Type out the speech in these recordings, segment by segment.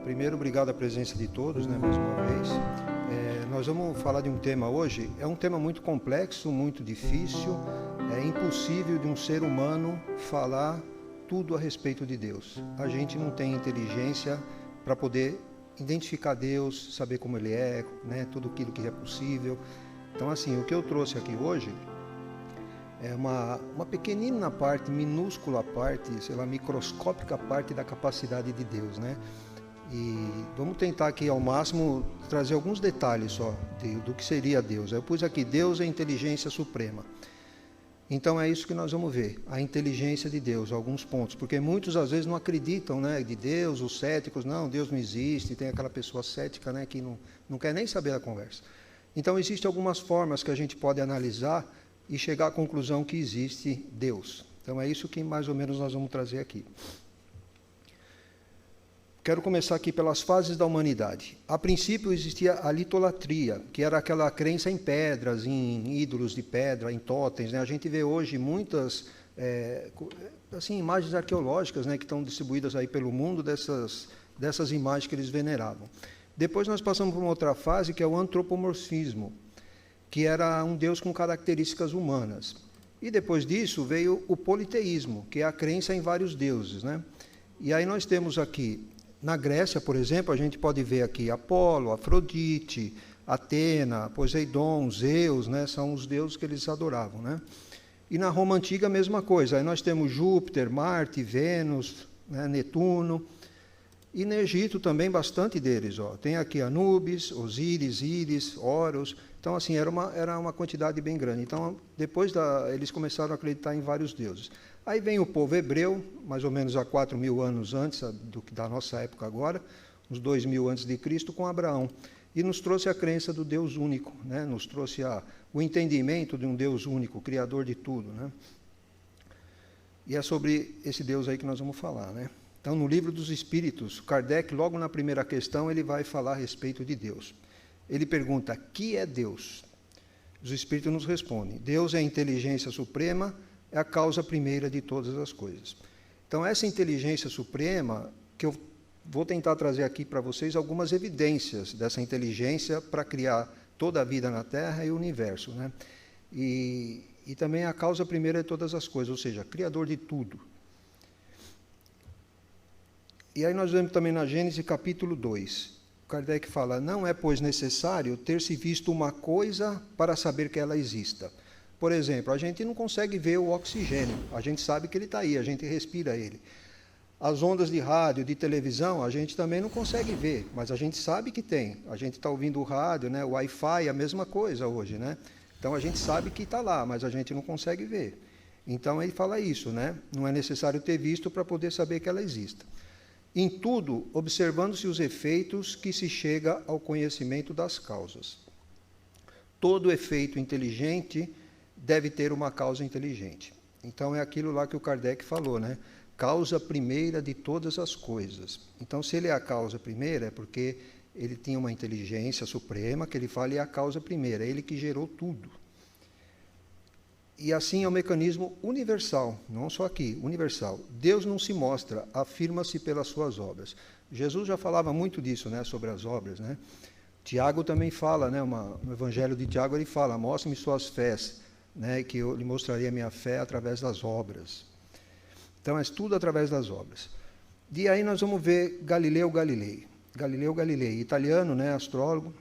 Primeiro, obrigado à presença de todos, mais uma vez. Nós vamos falar de um tema hoje, é um tema muito complexo, muito difícil, é impossível de um ser humano falar tudo a respeito de Deus. A gente não tem inteligência para poder identificar Deus, saber como Ele é, tudo aquilo que é possível. Então, assim, o que eu trouxe aqui hoje é uma pequenina parte, minúscula parte, microscópica parte da capacidade de Deus, E vamos tentar aqui ao máximo trazer alguns detalhes só do que seria Deus. Eu pus aqui, Deus é a inteligência suprema. Então é isso que nós vamos ver, a inteligência de Deus, alguns pontos, porque muitos às vezes não acreditam de Deus, os céticos, não, Deus não existe, tem aquela pessoa cética que não quer nem saber da conversa. Então existem algumas formas que a gente pode analisar e chegar à conclusão que existe Deus. Então é isso que mais ou menos nós vamos trazer aqui. Quero começar aqui pelas fases da humanidade. A princípio existia a litolatria, que era aquela crença em pedras, em ídolos de pedra, em totens. A gente vê hoje muitas imagens arqueológicas que estão distribuídas aí pelo mundo dessas imagens que eles veneravam. Depois nós passamos por uma outra fase, que é o antropomorfismo, que era um Deus com características humanas. E depois disso veio o politeísmo, que é a crença em vários deuses. E aí nós temos aqui, na Grécia, por exemplo, a gente pode ver aqui Apolo, Afrodite, Atena, Poseidon, Zeus, são os deuses que eles adoravam. E na Roma Antiga a mesma coisa, aí nós temos Júpiter, Marte, Vênus, Netuno, e no Egito também bastante deles. Tem aqui Anubis, Osíris, Íris, Horus, então assim, era uma quantidade bem grande. Então, depois eles começaram a acreditar em vários deuses. Aí vem o povo hebreu, mais ou menos há 4.000 anos antes da nossa época agora, uns 2.000 antes de Cristo, com Abraão. E nos trouxe a crença do Deus único, nos trouxe o entendimento de um Deus único, criador de tudo. E é sobre esse Deus aí que nós vamos falar. Então, no Livro dos Espíritos, Kardec, logo na primeira questão, ele vai falar a respeito de Deus. Ele pergunta, que é Deus? Os Espíritos nos respondem, Deus é a inteligência suprema, é a causa primeira de todas as coisas. Então, essa inteligência suprema, que eu vou tentar trazer aqui para vocês algumas evidências dessa inteligência para criar toda a vida na Terra e o universo. E também é a causa primeira de todas as coisas, ou seja, criador de tudo. E aí nós vemos também na Gênesis capítulo 2, Kardec fala, não é, pois, necessário ter-se visto uma coisa para saber que ela exista. Por exemplo, a gente não consegue ver o oxigênio, a gente sabe que ele está aí, a gente respira ele. As ondas de rádio, de televisão, a gente também não consegue ver, mas a gente sabe que tem. A gente está ouvindo o rádio, o Wi-Fi, a mesma coisa hoje. Então a gente sabe que está lá, mas a gente não consegue ver. Então ele fala isso, não é necessário ter visto para poder saber que ela exista. Em tudo, observando-se os efeitos que se chega ao conhecimento das causas. Todo efeito inteligente deve ter uma causa inteligente. Então, é aquilo lá que o Kardec falou, causa primeira de todas as coisas. Então, se ele é a causa primeira, é porque ele tinha uma inteligência suprema, que ele fala, é a causa primeira, é ele que gerou tudo. E assim é um mecanismo universal, não só aqui, universal. Deus não se mostra, afirma-se pelas suas obras. Jesus já falava muito disso, sobre as obras, Tiago também fala, no Evangelho de Tiago ele fala, mostre-me suas fés, que eu lhe mostraria a minha fé através das obras. Então, é tudo através das obras. E aí nós vamos ver Galileu Galilei, italiano, astrólogo.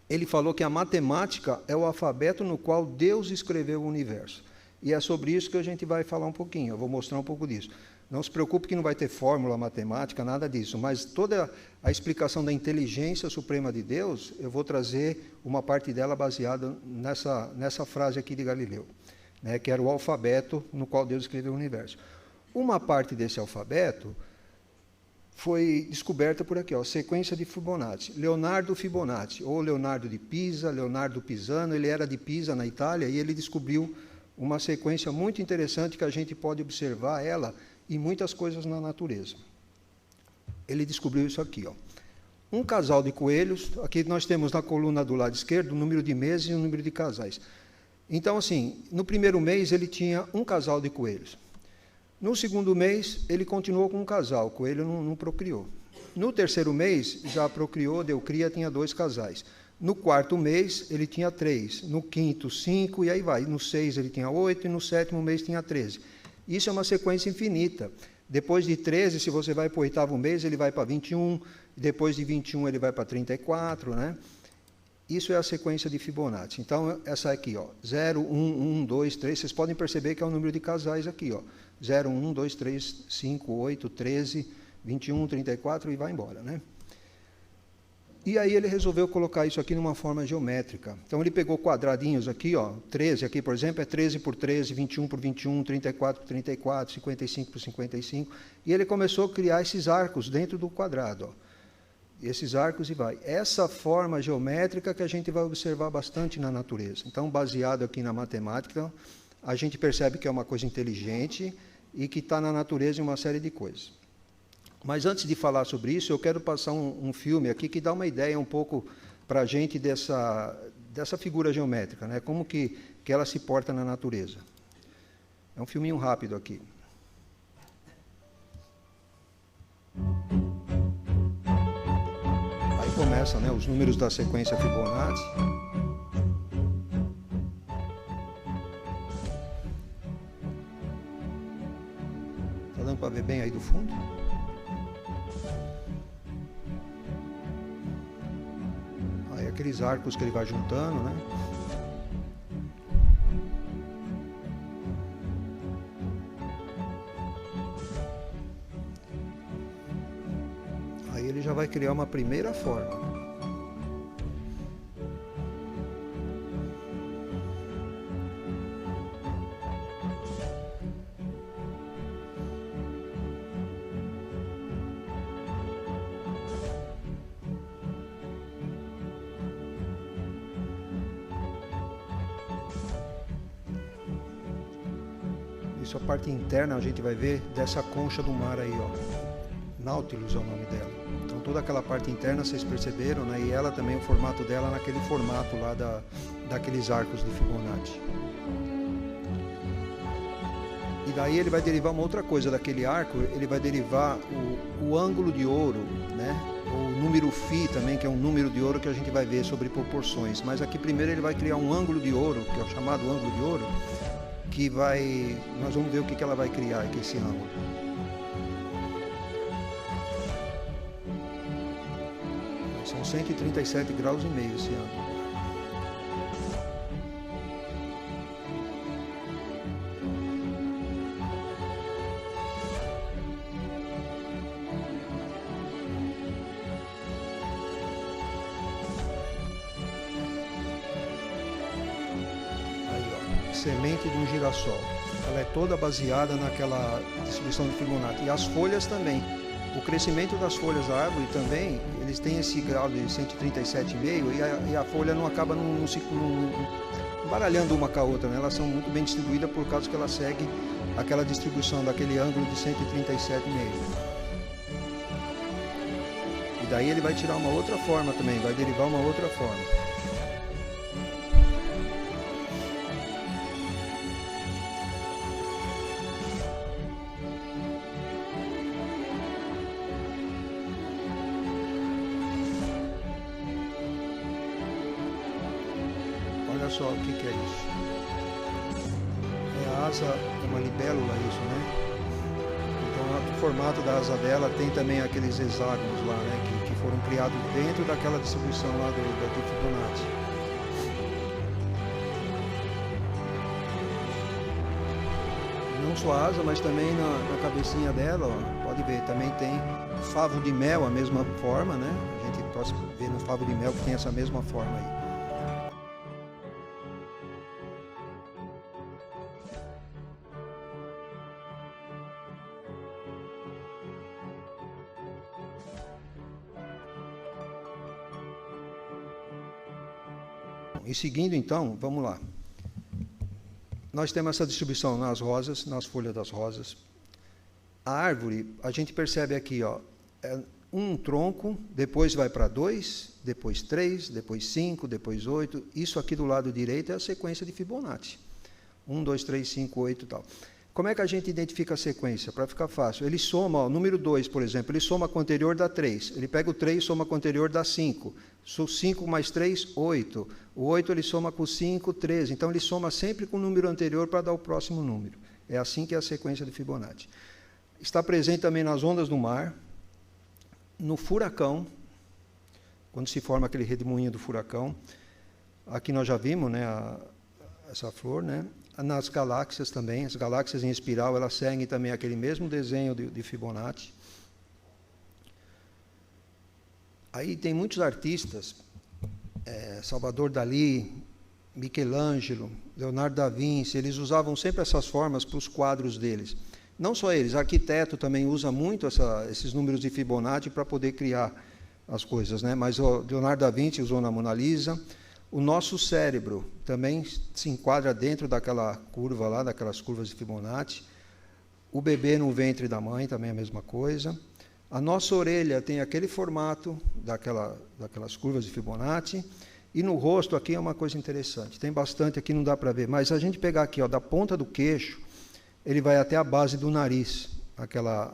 Ele falou que a matemática é o alfabeto no qual Deus escreveu o universo. E é sobre isso que a gente vai falar um pouquinho, eu vou mostrar um pouco disso. Não se preocupe que não vai ter fórmula matemática, nada disso, mas toda a explicação da inteligência suprema de Deus, eu vou trazer uma parte dela baseada nessa frase aqui de Galileu, que era o alfabeto no qual Deus escreveu o universo. Uma parte desse alfabeto foi descoberta por aqui, sequência de Fibonacci, Leonardo Fibonacci, ou Leonardo de Pisa, Leonardo Pisano, ele era de Pisa, na Itália, e ele descobriu uma sequência muito interessante que a gente pode observar ela em muitas coisas na natureza. Ele descobriu isso aqui, um casal de coelhos, aqui nós temos na coluna do lado esquerdo o número de meses e o número de casais. Então, assim, no primeiro mês ele tinha um casal de coelhos. No segundo mês, ele continuou com um casal, o coelho não procriou. No terceiro mês, já procriou, deu cria, tinha 2 casais. No quarto mês, ele tinha 3. No quinto, 5, e aí vai. No 6, ele tinha 8, e no 7º mês, tinha 13. Isso é uma sequência infinita. Depois de 13, se você vai para o 8º mês, ele vai para 21, depois de 21, ele vai para 34, né? Isso é a sequência de Fibonacci. Então, essa aqui, ó, 0, 1, 1, 2, 3, vocês podem perceber que é o número de casais aqui, ó. 0, 1, 2, 3, 5, 8, 13, 21, 34 e vai embora, né? E aí ele resolveu colocar isso aqui numa forma geométrica. Então ele pegou quadradinhos aqui, ó, 13 aqui, por exemplo, é 13 por 13, 21 por 21, 34 por 34, 55 por 55, e ele começou a criar esses arcos dentro do quadrado, ó. Esses arcos e vai. Essa forma geométrica que a gente vai observar bastante na natureza. Então, baseado aqui na matemática, a gente percebe que é uma coisa inteligente e que está na natureza em uma série de coisas. Mas antes de falar sobre isso, eu quero passar um filme aqui que dá uma ideia um pouco para a gente dessa figura geométrica, né? Como que ela se porta na natureza. É um filminho rápido aqui. Aí começa, né, os números da sequência Fibonacci. Está dando para ver bem aí do fundo? Aqueles arcos que ele vai juntando, né? Aí ele já vai criar uma primeira forma. Isso a parte interna a gente vai ver dessa concha do mar aí, ó. Nautilus é o nome dela. Então toda aquela parte interna vocês perceberam, né? E ela também, o formato dela naquele formato lá daqueles arcos de Fibonacci. E daí ele vai derivar uma outra coisa daquele arco, ele vai derivar o ângulo de ouro, né? O número φ também, que é um número de ouro que a gente vai ver sobre proporções. Mas aqui primeiro ele vai criar um ângulo de ouro, que é o chamado ângulo de ouro, que vai... Nós vamos ver o que ela vai criar aqui, esse ângulo. São 137 graus e meio esse ângulo. Semente de um girassol. Ela é toda baseada naquela distribuição de Fibonacci. E as folhas também. O crescimento das folhas da árvore também, eles têm esse grau de 137,5 e a folha não acaba não baralhando uma com a outra, né? Elas são muito bem distribuídas por causa que ela segue aquela distribuição daquele ângulo de 137,5. E daí ele vai tirar uma outra forma também, vai derivar uma outra forma. Olha só o que é isso. É a asa, é uma libélula isso, né? Então o formato da asa dela tem também aqueles hexágonos lá, né? Que foram criados dentro daquela distribuição lá do Fibonacci. Não só a asa, mas também na cabecinha dela, ó, pode ver, também tem favo de mel, a mesma forma, né? A gente pode ver no favo de mel que tem essa mesma forma aí. E seguindo então, vamos lá. Nós temos essa distribuição nas rosas, nas folhas das rosas. A árvore, a gente percebe aqui, ó, é um tronco, depois vai para 2, depois 3, depois 5, depois 8. Isso aqui do lado direito é a sequência de Fibonacci. 1, 2, 3, 5, 8 e tal. como é que a gente identifica a sequência? Para ficar fácil. Ele soma, ó, o número 2, por exemplo, ele soma com o anterior dá 3. Ele pega o 3 e soma com o anterior dá 5. 5 mais 3, 8. O 8 ele soma com 5, 13. Então, ele soma sempre com o número anterior para dar o próximo número. É assim que é a sequência de Fibonacci. Está presente também nas ondas do mar, no furacão, quando se forma aquele redemoinho do furacão. Aqui nós já vimos, né, essa flor, né? Nas galáxias também, as galáxias em espiral, elas seguem também aquele mesmo desenho de Fibonacci. Aí tem muitos artistas, Salvador Dalí, Michelangelo, Leonardo da Vinci, eles usavam sempre essas formas para os quadros deles. Não só eles, arquiteto também usa muito esses números de Fibonacci para poder criar as coisas, né? Mas o Leonardo da Vinci usou na Mona Lisa. O nosso cérebro também se enquadra dentro daquela curva lá, daquelas curvas de Fibonacci. O bebê no ventre da mãe também é a mesma coisa. A nossa orelha tem aquele formato daquelas curvas de Fibonacci. E no rosto aqui é uma coisa interessante. Tem bastante aqui, não dá para ver. Mas se a gente pegar aqui, ó, da ponta do queixo, ele vai até a base do nariz, aquela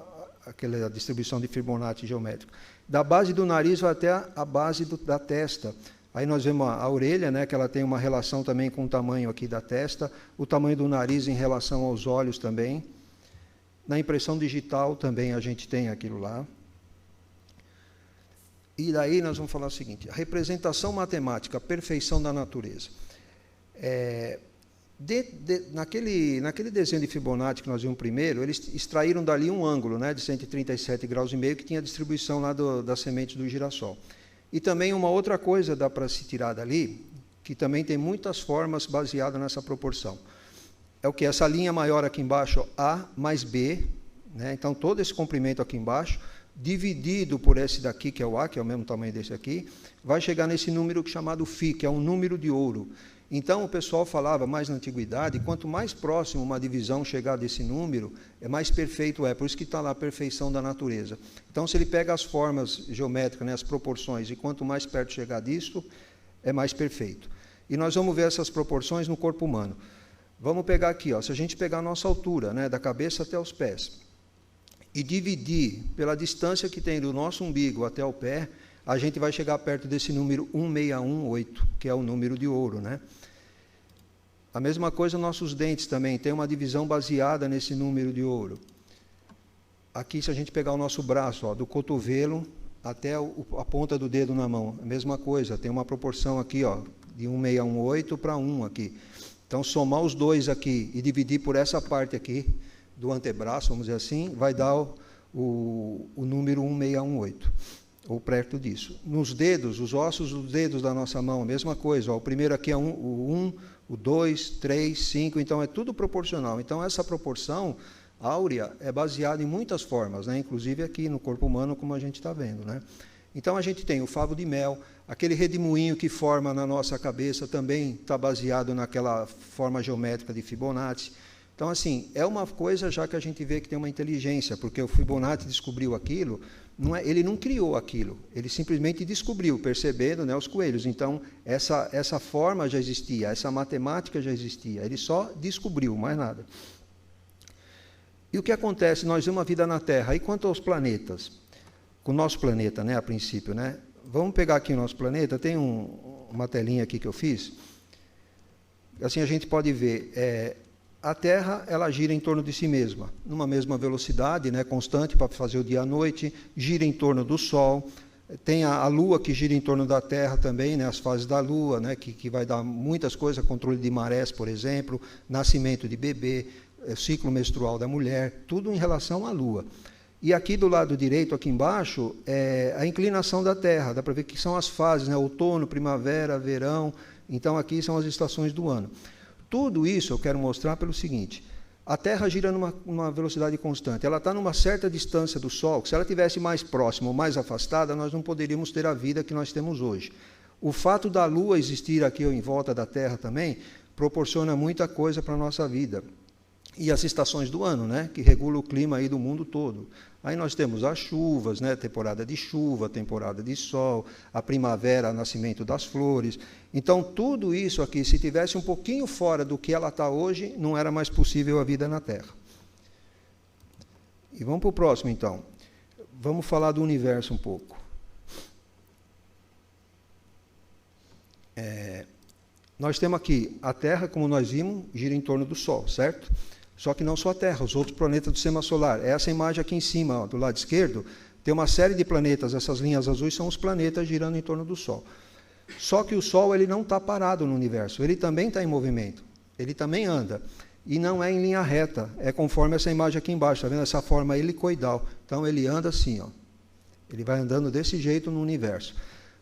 distribuição de Fibonacci geométrica. Da base do nariz vai até a base da testa. Aí nós vemos a orelha, né, que ela tem uma relação também com o tamanho aqui da testa, o tamanho do nariz em relação aos olhos também. Na impressão digital também a gente tem aquilo lá. E daí nós vamos falar o seguinte, a representação matemática, a perfeição da natureza. Naquele desenho de Fibonacci que nós vimos primeiro, eles extraíram dali um ângulo, né, de 137,5 graus, que tinha a distribuição lá das sementes do girassol. E também uma outra coisa dá para se tirar dali, que também tem muitas formas baseadas nessa proporção. É o que? Essa linha maior aqui embaixo, A mais B, né? Então todo esse comprimento aqui embaixo, dividido por esse daqui, que é o A, que é o mesmo tamanho desse aqui, vai chegar nesse número chamado Φ, que é um número de ouro. Então o pessoal falava mais na antiguidade, quanto mais próximo uma divisão chegar desse número, mais perfeito é. Por isso que está lá a perfeição da natureza. Então se ele pega as formas geométricas, né, as proporções, e quanto mais perto chegar disso, é mais perfeito. E nós vamos ver essas proporções no corpo humano. Vamos pegar aqui, ó, se a gente pegar a nossa altura, né, da cabeça até os pés, e dividir pela distância que tem do nosso umbigo até o pé, a gente vai chegar perto desse número 1618, que é o número de ouro, né? A mesma coisa nossos dentes também, tem uma divisão baseada nesse número de ouro. Aqui, se a gente pegar o nosso braço, ó, do cotovelo até a ponta do dedo na mão, a mesma coisa, tem uma proporção aqui, ó, de 1618 para 1 aqui. Então, somar os dois aqui e dividir por essa parte aqui do antebraço, vamos dizer assim, vai dar o número 1618. Ou perto disso. Nos dedos, os ossos dos dedos da nossa mão, a mesma coisa. Ó, o primeiro aqui é o 1, o 2, 3, 5, então é tudo proporcional. Então essa proporção áurea é baseada em muitas formas, né? Inclusive aqui no corpo humano, como a gente está vendo, né? Então a gente tem o favo de mel, aquele redemoinho que forma na nossa cabeça também está baseado naquela forma geométrica de Fibonacci. Então, assim, é uma coisa já que a gente vê que tem uma inteligência, porque o Fibonacci descobriu aquilo, ele não criou aquilo, ele simplesmente descobriu, percebendo, né, os coelhos. Então, essa forma já existia, essa matemática já existia, ele só descobriu, mais nada. E o que acontece? Nós vemos a vida na Terra. E quanto aos planetas? Com o nosso planeta, né, a princípio, né? Vamos pegar aqui o nosso planeta, tem uma telinha aqui que eu fiz. Assim a gente pode ver, a Terra ela gira em torno de si mesma, numa mesma velocidade, né, constante para fazer o dia e a noite, gira em torno do Sol, tem a Lua que gira em torno da Terra também, né, as fases da Lua, né, que vai dar muitas coisas, controle de marés, por exemplo, nascimento de bebê, ciclo menstrual da mulher, tudo em relação à Lua. E aqui do lado direito, aqui embaixo, é a inclinação da Terra, dá para ver que são as fases, né, outono, primavera, verão, então aqui são as estações do ano. Tudo isso eu quero mostrar pelo seguinte, a Terra gira numa velocidade constante, ela está numa certa distância do Sol, que se ela estivesse mais próxima ou mais afastada, nós não poderíamos ter a vida que nós temos hoje. O fato da Lua existir aqui em volta da Terra também, proporciona muita coisa para a nossa vida. E as estações do ano, né, que regulam o clima aí do mundo todo. Aí nós temos as chuvas, né, temporada de chuva, temporada de sol, a primavera, o nascimento das flores. Então, tudo isso aqui, se tivesse um pouquinho fora do que ela está hoje, não era mais possível a vida na Terra. E vamos para o próximo, então. Vamos falar do universo um pouco. Nós temos aqui a Terra, como nós vimos, gira em torno do Sol, certo? Só que não só a Terra, os outros planetas do sistema solar. Essa imagem aqui em cima, ó, do lado esquerdo, tem uma série de planetas. Essas linhas azuis são os planetas girando em torno do Sol. Só que o Sol ele não está parado no universo, ele também está em movimento, ele também anda. E não é em linha reta, é conforme essa imagem aqui embaixo, está vendo essa forma helicoidal. Então ele anda assim, ó. Ele vai andando desse jeito no universo.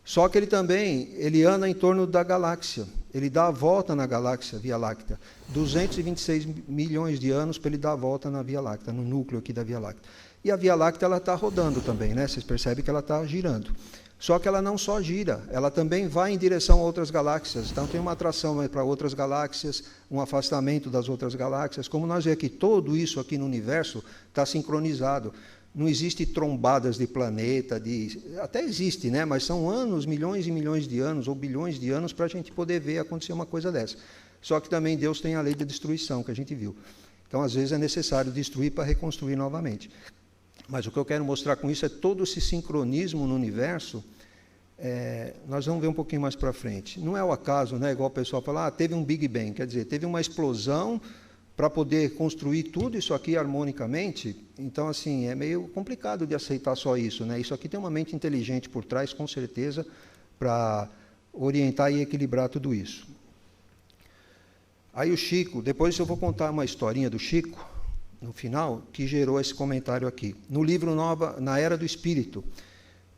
Só que ele anda em torno da galáxia, ele dá a volta na galáxia, Via Láctea. 226 milhões de anos para ele dar a volta na Via Láctea, no núcleo aqui da Via Láctea. E a Via Láctea ela está rodando também, né? Vocês percebem que ela está girando. Só que ela não só gira, ela também vai em direção a outras galáxias. Então tem uma atração para outras galáxias, um afastamento das outras galáxias. Como nós vemos aqui, tudo isso aqui no universo está sincronizado. Não existe trombadas de planeta, até existe, né? Mas são anos, milhões e milhões de anos, ou bilhões de anos, para a gente poder ver acontecer uma coisa dessa. Só que também Deus tem a lei da destruição, que a gente viu. Então, às vezes, é necessário destruir para reconstruir novamente. Mas o que eu quero mostrar com isso é todo esse sincronismo no universo. Nós vamos ver um pouquinho mais para frente. Não é o acaso, né? Igual o pessoal fala, teve um Big Bang, quer dizer, teve uma explosão para poder construir tudo isso aqui harmonicamente. Então, assim, é meio complicado de aceitar só isso, né? Isso aqui tem uma mente inteligente por trás, com certeza, para orientar e equilibrar tudo isso. Aí o Chico, depois eu vou contar uma historinha do Chico, no final, que gerou esse comentário aqui. No livro Na Era do Espírito,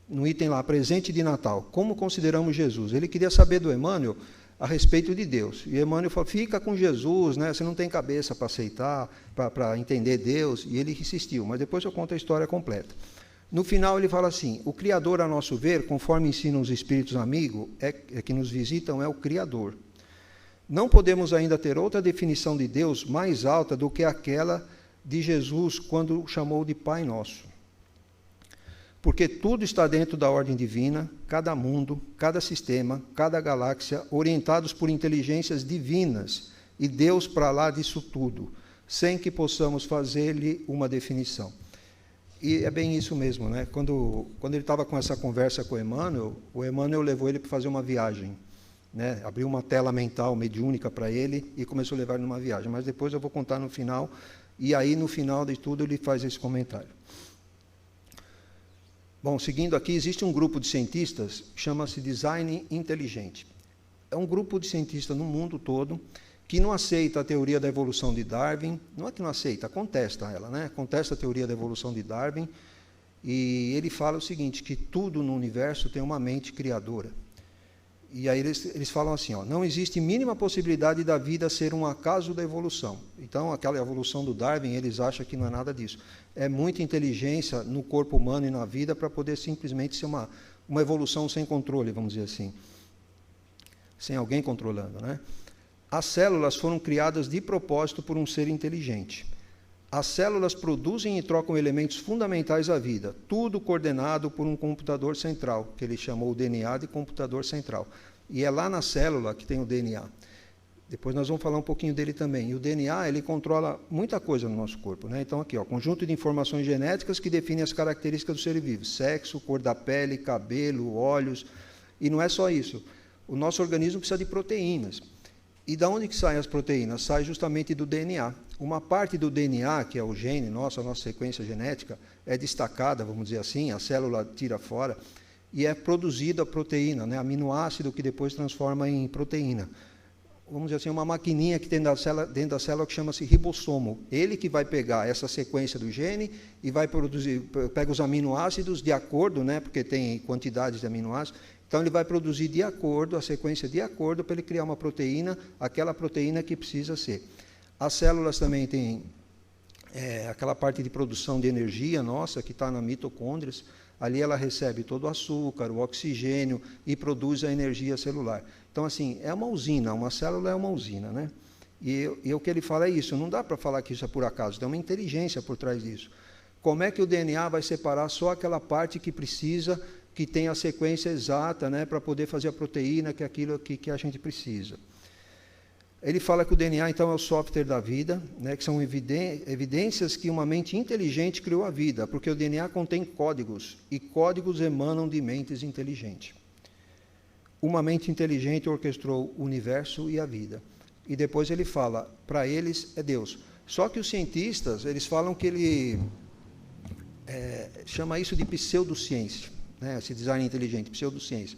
no item lá, Presente de Natal, como consideramos Jesus? Ele queria saber do Emmanuel a respeito de Deus. E Emmanuel falou, fica com Jesus, né? Você não tem cabeça para aceitar, para entender Deus. E ele insistiu, mas depois eu conto a história completa. No final ele fala assim, o Criador, a nosso ver, conforme ensinam os espíritos amigos, que nos visitam, é o Criador. Não podemos ainda ter outra definição de Deus mais alta do que aquela de Jesus quando o chamou de Pai Nosso. Porque tudo está dentro da ordem divina, cada mundo, cada sistema, cada galáxia, orientados por inteligências divinas, e Deus para lá disso tudo, sem que possamos fazer-lhe uma definição. E é bem isso mesmo, né? Quando ele estava com essa conversa com o Emmanuel levou ele para fazer uma viagem, né? Abriu uma tela mental mediúnica para ele e começou a levar ele numa viagem. Mas depois eu vou contar no final, e aí no final de tudo ele faz esse comentário. Bom, seguindo aqui, existe um grupo de cientistas que chama-se Design Inteligente. É um grupo de cientistas no mundo todo que não aceita a teoria da evolução de Darwin, não é que não aceita, contesta ela, né? Contesta a teoria da evolução de Darwin, e ele fala o seguinte, que tudo no universo tem uma mente criadora. E aí eles falam assim, não existe mínima possibilidade da vida ser um acaso da evolução. Então, aquela evolução do Darwin, eles acham que não é nada disso. É muita inteligência no corpo humano e na vida para poder simplesmente ser uma evolução sem controle, vamos dizer assim. Sem alguém controlando, né? As células foram criadas de propósito por um ser inteligente. As células produzem e trocam elementos fundamentais à vida, tudo coordenado por um computador central, que ele chamou o DNA de computador central. E é lá na célula que tem o DNA. Depois nós vamos falar um pouquinho dele também. E o DNA, ele controla muita coisa no nosso corpo, né? Então, aqui, conjunto de informações genéticas que definem as características do ser vivo. Sexo, cor da pele, cabelo, olhos. E não é só isso. O nosso organismo precisa de proteínas. E de onde que saem as proteínas? Sai justamente do DNA. Uma parte do DNA, que é o gene nosso, a nossa sequência genética, é destacada, vamos dizer assim, a célula tira fora, e é produzida a proteína, né? Aminoácido que depois transforma em proteína. Vamos dizer assim, uma maquininha que tem dentro da célula que chama-se ribossomo. Ele que vai pegar essa sequência do gene e vai produzir, pega os aminoácidos de acordo, né? Porque tem quantidades de aminoácidos. Então, ele vai produzir de acordo, a sequência de acordo, para ele criar uma proteína, aquela proteína que precisa ser. As células também têm aquela parte de produção de energia nossa, que está na mitocôndrias. Ali ela recebe todo o açúcar, o oxigênio e produz a energia celular. Então, assim, é uma usina, uma célula é uma usina, né? E o que ele fala é isso, não dá para falar que isso é por acaso, tem uma inteligência por trás disso. Como é que o DNA vai separar só aquela parte que precisa, que tem a sequência exata, né, para poder fazer a proteína, que é aquilo que a gente precisa. Ele fala que o DNA, então, é o software da vida, né, que são evidências que uma mente inteligente criou a vida, porque o DNA contém códigos, e códigos emanam de mentes inteligentes. Uma mente inteligente orquestrou o universo e a vida. E depois ele fala, para eles é Deus. Só que os cientistas, eles falam que ele chama isso de pseudociência, né, esse design inteligente, pseudociência.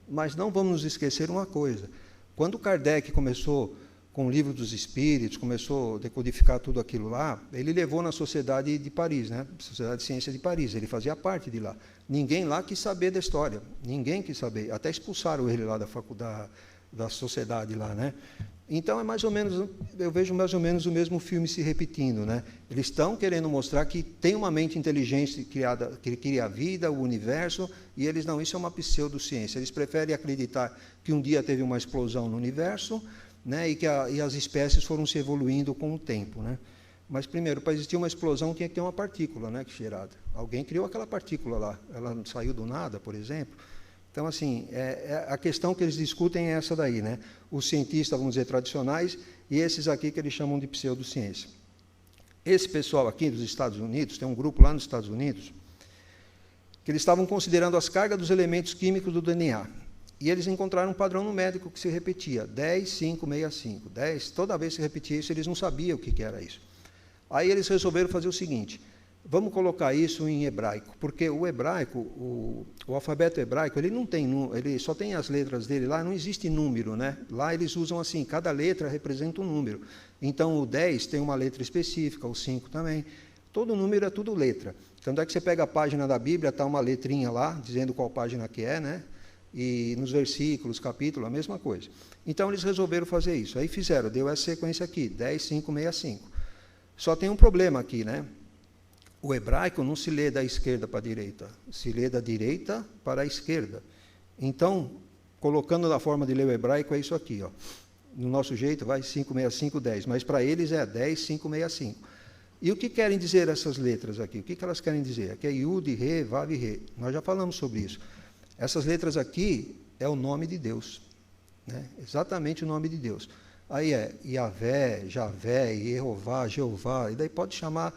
Mas não vamos nos esquecer uma coisa. Quando Kardec começou com o Livro dos Espíritos, começou a decodificar tudo aquilo lá, ele levou na Sociedade de Paris, né? Sociedade de Ciência de Paris, ele fazia parte de lá. Ninguém lá quis saber da história, ninguém quis saber, até expulsaram ele lá da faculdade, da sociedade lá, né? Então, é mais ou menos, eu vejo mais ou menos o mesmo filme se repetindo, né? Eles estão querendo mostrar que tem uma mente inteligente criada, que cria a vida, o universo, e eles não, isso é uma pseudociência. Eles preferem acreditar que um dia teve uma explosão no universo, né, e as espécies foram se evoluindo com o tempo, né? Mas, primeiro, para existir uma explosão, tinha que ter uma partícula, né, gerada. Alguém criou aquela partícula lá, ela não saiu do nada, por exemplo. Então, assim, a questão que eles discutem é essa daí, né? Os cientistas, vamos dizer, tradicionais, e esses aqui que eles chamam de pseudociência. Esse pessoal aqui dos Estados Unidos, tem um grupo lá nos Estados Unidos, que eles estavam considerando as cargas dos elementos químicos do DNA. E eles encontraram um padrão numérico que se repetia, 10, 5, 65. 10, toda vez que se repetia isso, eles não sabiam o que era isso. Aí eles resolveram fazer o seguinte, vamos colocar isso em hebraico, porque o hebraico, o alfabeto hebraico, ele não tem, ele só tem as letras dele lá, não existe número, né? Lá eles usam assim, cada letra representa um número. Então o 10 tem uma letra específica, o 5 também. Todo número é tudo letra. Tanto é que você pega a página da Bíblia, está uma letrinha lá, dizendo qual página que é, né? E nos versículos, capítulo, a mesma coisa. Então eles resolveram fazer isso. Aí fizeram, deu essa sequência aqui, 10, 5, 65. Só tem um problema aqui, né? O hebraico não se lê da esquerda para a direita, se lê da direita para a esquerda. Então, colocando na forma de ler o hebraico, é isso aqui, ó. No nosso jeito, vai 565, 10, mas para eles é 10, 565. E o que querem dizer essas letras aqui? O que elas querem dizer? Aqui é Yud, Re, Vav e Re. Nós já falamos sobre isso. Essas letras aqui é o nome de Deus, né? Exatamente o nome de Deus. Aí é Yahvé, Javé, Jeová, Jeová, e daí pode chamar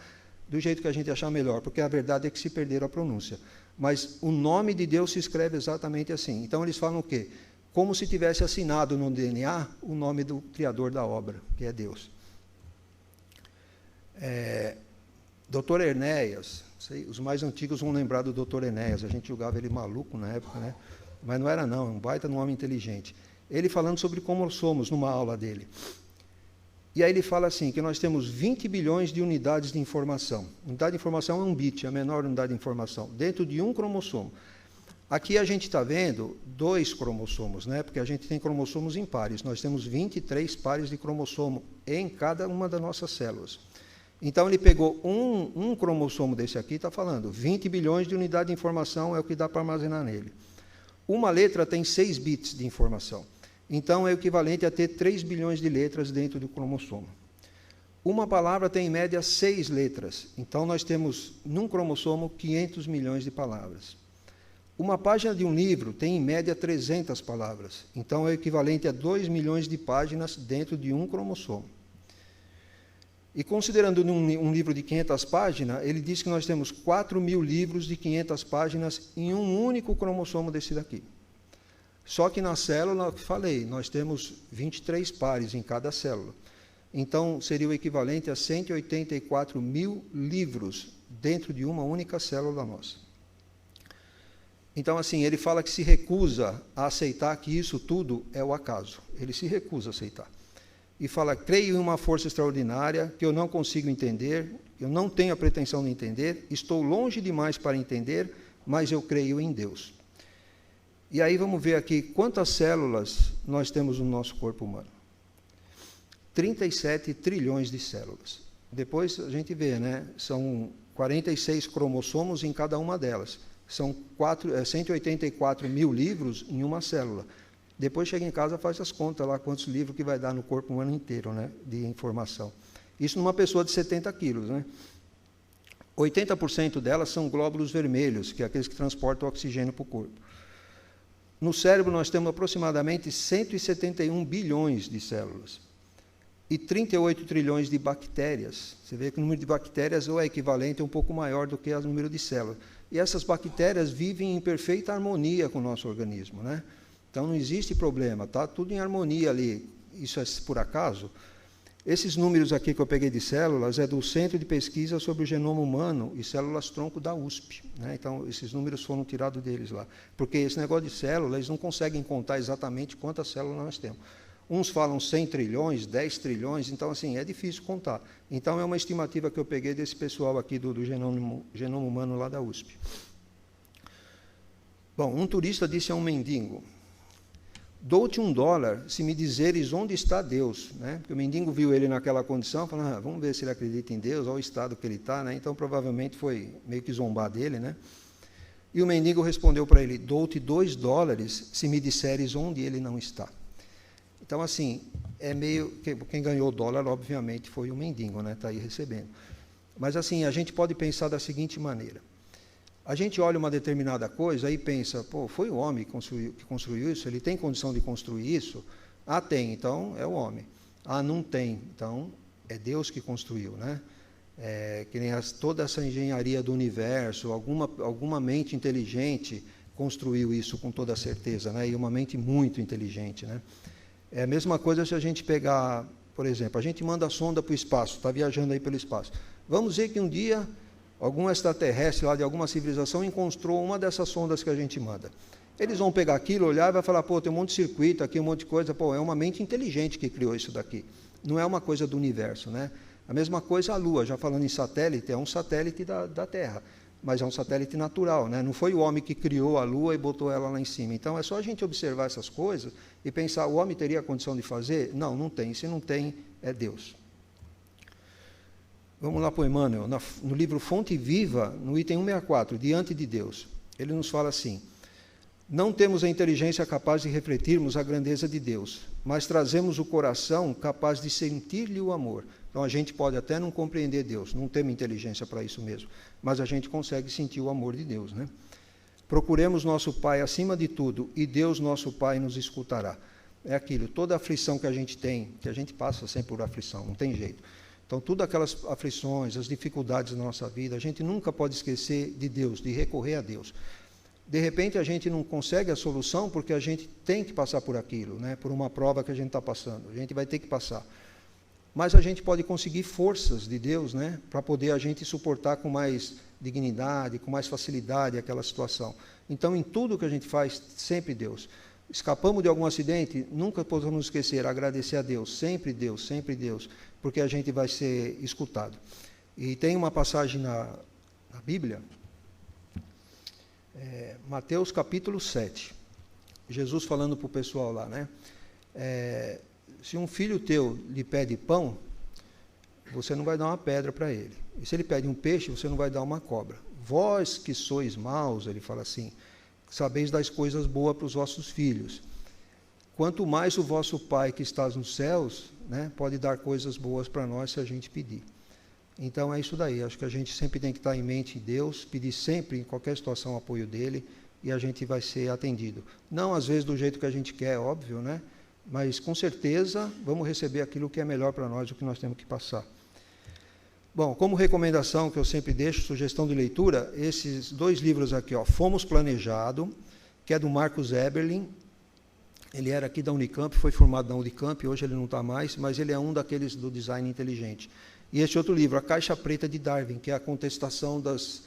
do jeito que a gente achar melhor, porque a verdade é que se perderam a pronúncia. Mas o nome de Deus se escreve exatamente assim. Então eles falam o quê? Como se tivesse assinado no DNA o nome do Criador da obra, que é Deus. Dr. Enéas, os mais antigos vão lembrar do Dr. Enéas, a gente julgava ele maluco na época, né? Mas não era não, é um baita de um homem inteligente. Ele falando sobre como somos, numa aula dele. E aí ele fala assim, que nós temos 20 bilhões de unidades de informação. Unidade de informação é um bit, a menor unidade de informação, dentro de um cromossomo. Aqui a gente está vendo 2 cromossomos, né? Porque a gente tem cromossomos impares. Nós temos 23 pares de cromossomo em cada uma das nossas células. Então, ele pegou um cromossomo desse aqui e está falando 20 bilhões de unidade de informação é o que dá para armazenar nele. Uma letra tem 6 bits de informação. Então, é o equivalente a ter 3 bilhões de letras dentro do cromossomo. Uma palavra tem, em média, 6 letras. Então, nós temos, num cromossomo, 500 milhões de palavras. Uma página de um livro tem, em média, 300 palavras. Então, é o equivalente a 2 milhões de páginas dentro de um cromossomo. E, considerando um livro de 500 páginas, ele diz que nós temos 4.000 livros de 500 páginas em um único cromossomo desse daqui. Só que na célula, eu falei, nós temos 23 pares em cada célula. Então, seria o equivalente a 184.000 livros dentro de uma única célula nossa. Então, assim, ele fala que se recusa a aceitar que isso tudo é o acaso. Ele se recusa a aceitar. E fala, creio em uma força extraordinária que eu não consigo entender, eu não tenho a pretensão de entender, estou longe demais para entender, mas eu creio em Deus. E aí vamos ver aqui quantas células nós temos no nosso corpo humano. 37 trilhões de células. Depois a gente vê, né? São 46 cromossomos em cada uma delas. São 184.000 livros em uma célula. Depois chega em casa, faz as contas lá, quantos livros que vai dar no corpo humano inteiro, né? De informação. Isso numa pessoa de 70 quilos, né? 80% delas são glóbulos vermelhos, que é aqueles que transportam o oxigênio para o corpo. No cérebro, nós temos aproximadamente 171 bilhões de células. e 38 trilhões de bactérias. Você vê que o número de bactérias ou é equivalente, é um pouco maior do que o número de células. E essas bactérias vivem em perfeita harmonia com o nosso organismo, né? Então não existe problema, está tudo em harmonia ali. Isso é por acaso? Esses números aqui que eu peguei de células é do Centro de Pesquisa sobre o Genoma Humano e Células-Tronco da USP, né? Então, esses números foram tirados deles lá. Porque esse negócio de célula, eles não conseguem contar exatamente quantas células nós temos. Uns falam 100 trilhões, 10 trilhões, então, assim, é difícil contar. Então, é uma estimativa que eu peguei desse pessoal aqui do Genoma Humano lá da USP. Bom, um turista disse a um mendigo: dou-te $1 se me dizeres onde está Deus, né? Porque o mendigo viu ele naquela condição, falou, vamos ver se ele acredita em Deus, olha o estado que ele está, né? Então provavelmente foi meio que zombar dele, né? E o mendigo respondeu para ele: dou-te $2 se me disseres onde ele não está. Então, assim, é meio quem ganhou o dólar, obviamente, foi o mendigo, né? Está aí recebendo. Mas assim, a gente pode pensar da seguinte maneira: a gente olha uma determinada coisa e pensa, pô, foi o homem que construiu isso? Ele tem condição de construir isso? Ah, tem, então é o homem. Ah, não tem, então é Deus que construiu, né? Que nem toda essa engenharia do universo, alguma mente inteligente construiu isso com toda certeza, né? E uma mente muito inteligente, né? É a mesma coisa se a gente pegar, por exemplo, a gente manda a sonda para o espaço, está viajando aí pelo espaço. Vamos dizer que um dia algum extraterrestre lá de alguma civilização encontrou uma dessas sondas que a gente manda. Eles vão pegar aquilo, olhar e vai falar, pô, tem um monte de circuito aqui, um monte de coisa, pô, é uma mente inteligente que criou isso daqui. Não é uma coisa do universo, né? A mesma coisa a Lua, já falando em satélite, é um satélite da Terra, mas é um satélite natural, né? Não foi o homem que criou a Lua e botou ela lá em cima. Então, é só a gente observar essas coisas e pensar, o homem teria a condição de fazer? Não, não tem. Se não tem, é Deus. Vamos lá para o Emmanuel, no livro Fonte Viva, no item 164, Diante de Deus. Ele nos fala assim: não temos a inteligência capaz de refletirmos a grandeza de Deus, mas trazemos o coração capaz de sentir-lhe o amor. Então a gente pode até não compreender Deus, não temos inteligência para isso mesmo, mas a gente consegue sentir o amor de Deus, né? Procuremos nosso Pai acima de tudo, e Deus, nosso Pai, nos escutará. É aquilo, toda aflição que a gente tem, que a gente passa sempre por aflição, não tem jeito. Então, todas aquelas aflições, as dificuldades da nossa vida, a gente nunca pode esquecer de Deus, de recorrer a Deus. De repente, a gente não consegue a solução porque a gente tem que passar por aquilo, né? Por uma prova que a gente está passando. A gente vai ter que passar. Mas a gente pode conseguir forças de Deus, né? Para poder a gente suportar com mais dignidade, com mais facilidade aquela situação. Então, em tudo que a gente faz, sempre Deus. Escapamos de algum acidente, nunca podemos esquecer, agradecer a Deus, sempre Deus, porque a gente vai ser escutado. E tem uma passagem na Bíblia, Mateus capítulo 7, Jesus falando para o pessoal lá, né? Se um filho teu lhe pede pão, você não vai dar uma pedra para ele. E se ele pede um peixe, você não vai dar uma cobra. Vós que sois maus, ele fala assim, sabeis das coisas boas para os vossos filhos. Quanto mais o vosso Pai que estás nos céus, né, pode dar coisas boas para nós se a gente pedir. Então é isso daí, acho que a gente sempre tem que estar em mente Deus, pedir sempre, em qualquer situação, o apoio dele, e a gente vai ser atendido. Não às vezes do jeito que a gente quer, óbvio, né? Mas com certeza vamos receber aquilo que é melhor para nós, o que nós temos que passar. Bom, como recomendação que eu sempre deixo, sugestão de leitura, esses 2 livros aqui, ó, Fomos Planejado, que é do Marcos Eberlin. Ele era aqui da Unicamp, foi formado na Unicamp, hoje ele não está mais, mas ele é um daqueles do design inteligente. E este outro livro, A Caixa Preta de Darwin, que é a contestação das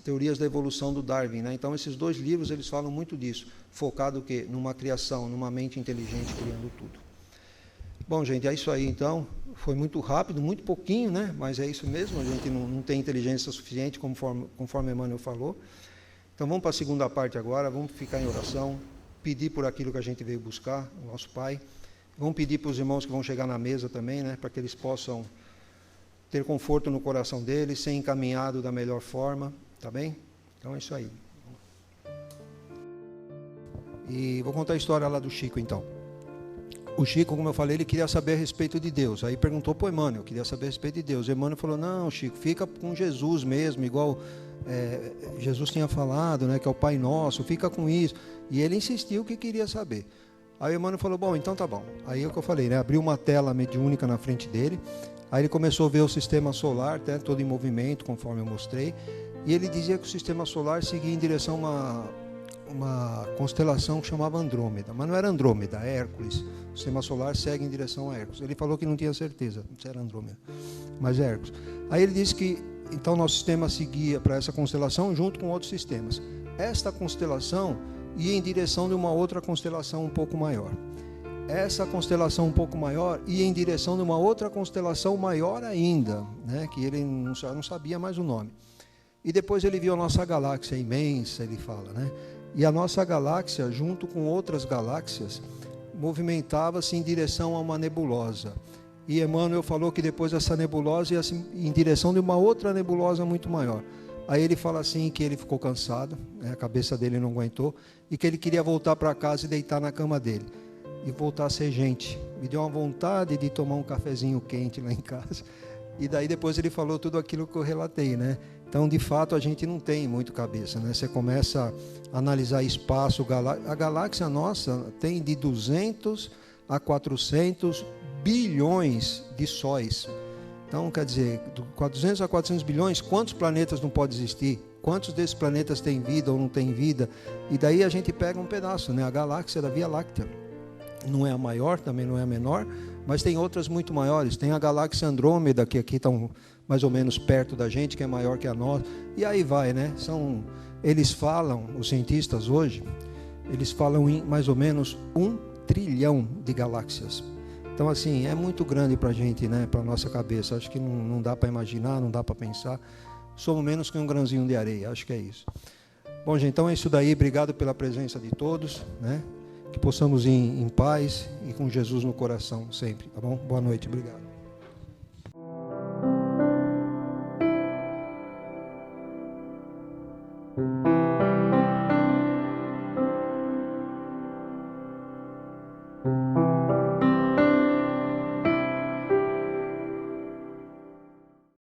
teorias da evolução do Darwin, né? Então, esses 2 livros, eles falam muito disso, focado o quê? Numa criação, numa mente inteligente, criando tudo. Bom, gente, é isso aí, então. Foi muito rápido, muito pouquinho, né? Mas é isso mesmo, a gente não tem inteligência suficiente, conforme Emmanuel falou. Então, vamos para a segunda parte agora, vamos ficar em oração, pedir por aquilo que a gente veio buscar, o nosso Pai. Vamos pedir para os irmãos que vão chegar na mesa também, né? Para que eles possam ter conforto no coração deles, ser encaminhado da melhor forma, tá bem? Então, é isso aí. E vou contar a história lá do Chico, então. O Chico, como eu falei, ele queria saber a respeito de Deus. Aí perguntou para o Emmanuel, queria saber a respeito de Deus. O Emmanuel falou, não, Chico, fica com Jesus mesmo, igual Jesus tinha falado, né, que é o Pai Nosso, fica com isso. E ele insistiu que queria saber. Aí o Emmanuel falou, bom, então tá bom. Aí é o que eu falei, né? Abriu uma tela mediúnica na frente dele. Aí ele começou a ver o sistema solar, né, todo em movimento, conforme eu mostrei. E ele dizia que o sistema solar seguia em direção a uma constelação que chamava Andrômeda. Mas não era Andrômeda, é Hércules. O sistema solar segue em direção a Hércules. Ele falou que não tinha certeza se era Andrômeda, mas é Hércules. Aí ele disse que então nosso sistema seguia para essa constelação junto com outros sistemas. Esta constelação ia em direção de uma outra constelação um pouco maior. Essa constelação um pouco maior ia em direção de uma outra constelação maior ainda, né, que ele não sabia mais o nome. E depois ele viu a nossa galáxia imensa, ele fala, né? E a nossa galáxia, junto com outras galáxias, movimentava-se em direção a uma nebulosa. E Emmanuel falou que depois essa nebulosa ia em direção de uma outra nebulosa muito maior. Aí ele fala assim que ele ficou cansado, né, a cabeça dele não aguentou, e que ele queria voltar para casa e deitar na cama dele. E voltar a ser gente. Me deu uma vontade de tomar um cafezinho quente lá em casa. E daí depois ele falou tudo aquilo que eu relatei, né? Então, de fato, a gente não tem muito cabeça, né? Você começa a analisar espaço, a galáxia nossa tem de 200 a 400 bilhões de sóis. Então, quer dizer, de 400 a 400 bilhões, quantos planetas não pode existir? Quantos desses planetas têm vida ou não têm vida? E daí a gente pega um pedaço, né? A galáxia da Via Láctea. Não é a maior, também não é a menor, mas tem outras muito maiores. Tem a galáxia Andrômeda, que aqui estão mais ou menos perto da gente, que é maior que a nossa. E aí vai, né? Eles falam, os cientistas hoje, eles falam em mais ou menos 1 trilhão de galáxias. Então, assim, é muito grande para a gente, né? Para a nossa cabeça. Acho que não dá para imaginar, não dá para pensar. Somos menos que um grãozinho de areia, acho que é isso. Bom, gente, então é isso daí. Obrigado pela presença de todos, né? Que possamos ir em paz e com Jesus no coração sempre, tá bom? Boa noite, obrigado.